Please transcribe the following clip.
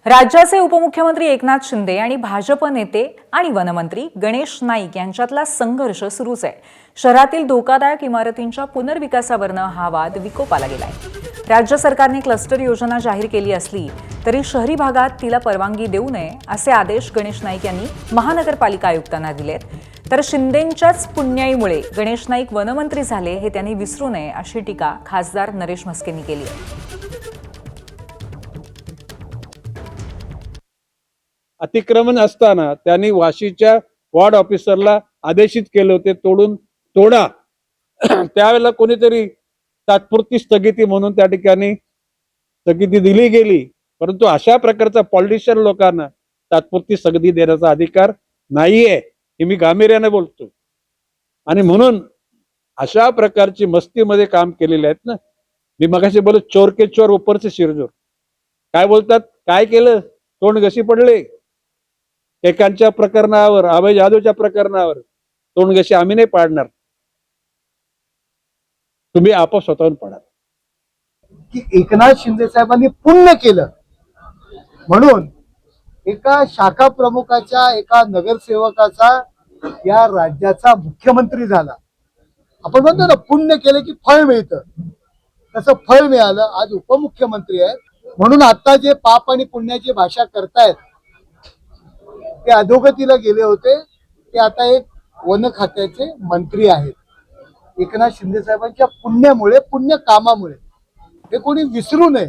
राज्याचे उपमुख्यमंत्री एकनाथ शिंदे आणि भाजप नेते आणि वनमंत्री गणेश नाईक यांच्यातला संघर्ष सुरूच आहे। शहरातील धोकादायक इमारतींच्या पुनर्विकासावरनं हा वाद विकोपाला गेलाय। राज्य सरकारने क्लस्टर योजना जाहीर केली असली तरी शहरी भागात तिला परवानगी देऊ नये असे आदेश गणेश नाईक यांनी महानगरपालिका आयुक्तांना दिलेत। तर शिंदेंच्याच पुण्याईमुळे गणेश नाईक वनमंत्री झाले हे त्यांनी विसरू नये अशी टीका खासदार नरेश म्हस्केंनी केली आहे। अतिक्रमण असताना त्यांनी वाशीच्या वॉर्ड ऑफिसरला आदेशित केले होते तोडा त्यावेळेला कोणीतरी तात्पुरती स्थगिती म्हणून त्या ठिकाणी स्थगिती दिली गेली, परंतु अशा प्रकारचा पॉलिटिशियन लोकांना तात्पुरती स्थगिती देण्याचा अधिकार नाहीये हे मी गांभीर्याने बोलतो। आणि म्हणून अशा प्रकारची मस्तीमध्ये काम केलेले आहेत ना। मी मगाशी बोललो चोर के चोर ऊपर से शिरजोर, काय बोलतात, काय केलं, तोंड घशी पडले। एकांच्या प्रकरणावर, अभय जाधवच्या प्रकरणावर तोंडघशी आम्ही नाही पाडणार, तुम्ही आपोआप स्वतःहून पाडा। की एकनाथ शिंदे साहेबांनी पुण्य केलं म्हणून एका शाखा प्रमुखाच्या, एका नगरसेवकाचा या राज्याचा मुख्यमंत्री झाला। आपण म्हणतो ना, पुण्य केलं की फळ मिळतं, तसं फळ मिळालं। आज उपमुख्यमंत्री आहेत म्हणून आता जे पाप आणि पुण्याची भाषा करतायत ते अधोगतीला गेले होते, ते आता एक वन खात्याचे मंत्री आहेत। एकनाथ शिंदे साहेबांच्या पुण्यामुळे, पुण्य कामामुळे हे कोणी विसरू नये।